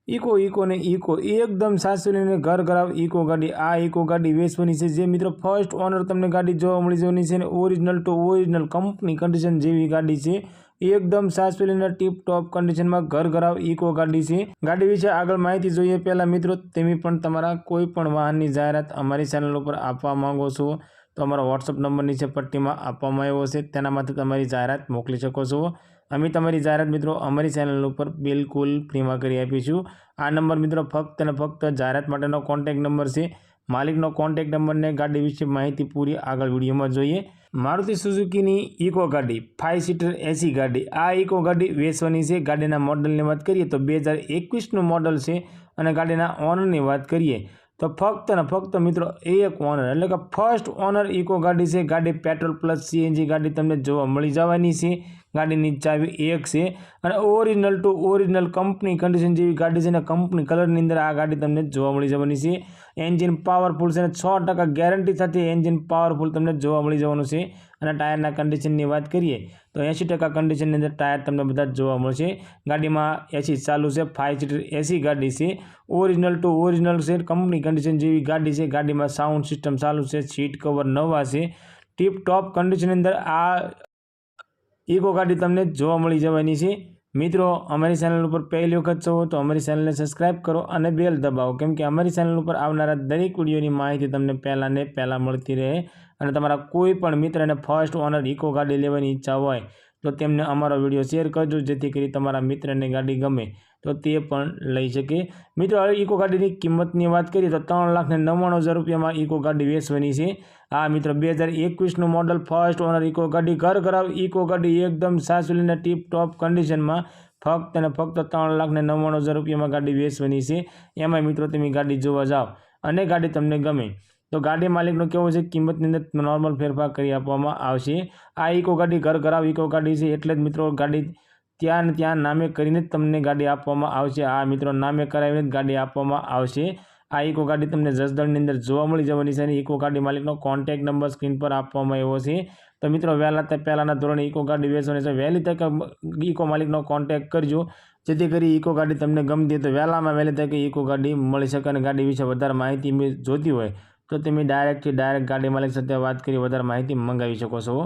Eco ને eco એકદમ સાસુલીને ઘર ઘરાવ ઇકો ગાડી। આ ઇકો ગાડી વેચવાની છે જે મિત્રો ફર્સ્ટ ઓનર તમને ગાડી જોવા મળી જવાની છે અને original two original company condition જેવી ગાડી છે। એકદમ સાસુલીને ટીપ ટોપ કન્ડિશનમાં ઘર ઘરાવ ઇકો ગાડી છે। ગાડી વિશે આગળ માહિતી જોઈએ પહેલાં મિત્રો તમે પણ તમારા કોઈ પણ વાહનની જાહેરાત અમારી ચેનલ ઉપર આપવા માંગો છો તો અમારો વોટ્સઅપ નંબર નીચે પટ્ટીમાં આપવામાં આવ્યો છે, તેનામાંથી તમારી જાહેરાત મોકલી શકો છો। અમે તમારી જાહેરાત મિત્રો અમારી ચેનલ ઉપર બિલકુલ ફ્રીમાં કરી આપીશું। આ નંબર મિત્રો ફક્ત અને ફક્ત જાહેરાત માટેનો કોન્ટેક્ટ નંબર છે। માલિકનો કોન્ટેક્ટ નંબરને ગાડી વિશે માહિતી પૂરી આગળ વિડીયોમાં જોઈએ। મારુતિ સુઝુકીની ઇકો ગાડી 5 સીટર એસી ગાડી। આ ઇકો ગાડી વેચવાની છે। ગાડીના મોડલની વાત કરીએ તો 2021નું મોડલ છે અને ગાડીના ઓનરની વાત કરીએ તો ફક્ત અને ફક્ત મિત્રો એક ઓનર એટલે કે ફર્સ્ટ ઓનર ઇકો ગાડી છે। ગાડી પેટ્રોલ પ્લસ સીએનજી ગાડી તમને જોવા મળી જવાની છે। ગાડીની ચાવી એક છે અને original two original company condition જેવી ગાડી છે અને કંપની કલરની અંદર આ ગાડી તમને જોવા મળી જવાની છે। એન્જિન પાવરફુલ છે અને 100% ગેરંટી સાથે એન્જિન પાવરફુલ તમને જોવા મળી જવાનું છે। અને ટાયરના કન્ડિશનની વાત કરીએ તો 80% કન્ડિશનની અંદર ટાયર તમને બધા જોવા મળશે। ગાડીમાં એસી ચાલુ છે, 5 સીટર એસી ગાડી છે, ઓરિજિનલ ટુ ઓરિજિનલ છે, કંપની કન્ડિશન જેવી ગાડી છે। ગાડીમાં સાઉન્ડ સિસ્ટમ ચાલુ છે, સીટ કવર નવા છે, ટીપ ટોપ કન્ડિશનની અંદર આ ઇકો ગાડી તમને જોવા મળી જવાની છે। મિત્રો અમારી ચેનલ ઉપર પહેલી વખત છો તો અમારી ચેનલને સબસ્ક્રાઈબ કરો અને બેલ દબાવો, કેમ કે અમારી ચેનલ ઉપર આવનારા દરેક વિડીયોની માહિતી તમને પહેલાં મળતી રહે। અને તમારા કોઈ પણ મિત્રને ફર્સ્ટ ઓનર ઇકો ગાડી લેવાની ઈચ્છા હોય તો તેમને અમારો વિડીયો શેર કરજો, જેથી કરી તમારા મિત્રને ગાડી ગમે તો તે પણ લઈ શકે। મિત્રો હવે ઇકો ગાડીની કિંમતની વાત કરીએ તો 3,99,000 રૂપિયામાં ઇકો ગાડી વેચવાની છે। આ મિત્રો 2021નું મોડલ ફર્સ્ટ ઓનર ઇકો ગાડી ઘર ઘરાવ ઇકો ગાડી એકદમ સાસુલીને ટીપ ટોપ કન્ડિશનમાં ફક્ત અને ફક્ત 3,99,000 રૂપિયામાં ગાડી વેચવાની છે। એમાં મિત્રો તમે ગાડી જોવા જાઓ અને ગાડી તમને ગમે તો ગાડી માલિકનો કેવો છે કિંમતની અંદર નોર્મલ ફેરફાર કરી આપવામાં આવશે। આ ઇકો ગાડી ઘર ઘરાવ ઇકો ગાડી છે એટલે જ મિત્રો ગાડી ત્યાં નામે કરીને જ તમને ગાડી આપવામાં આવશે। આ મિત્રો નામે કરાવીને જ ગાડી આપવામાં આવશે। આ ઇકો ગાડી તમને જસદણની અંદર જોવા મળી જવાની છે અને ઇકો ગાડી માલિકનો કોન્ટેક્ટ નંબર સ્ક્રીન પર આપવામાં આવ્યો છે। તો મિત્રો પહેલાંના ધોરણે ઇકો ગાડી વેચવાની છે, વહેલી તકે ઇકો માલિકનો કોન્ટેક્ટ કરજો, જેથી કરી ઇકો ગાડી તમને ગમતી તો વહેલી તકે ઇકો ગાડી મળી શકે। અને ગાડી વિશે વધારે માહિતી જોતી હોય તો તમે ડાયરેક્ટ ગાડી માલિક સાથે વાત કરી વધારે માહિતી મંગાવી શકો છો।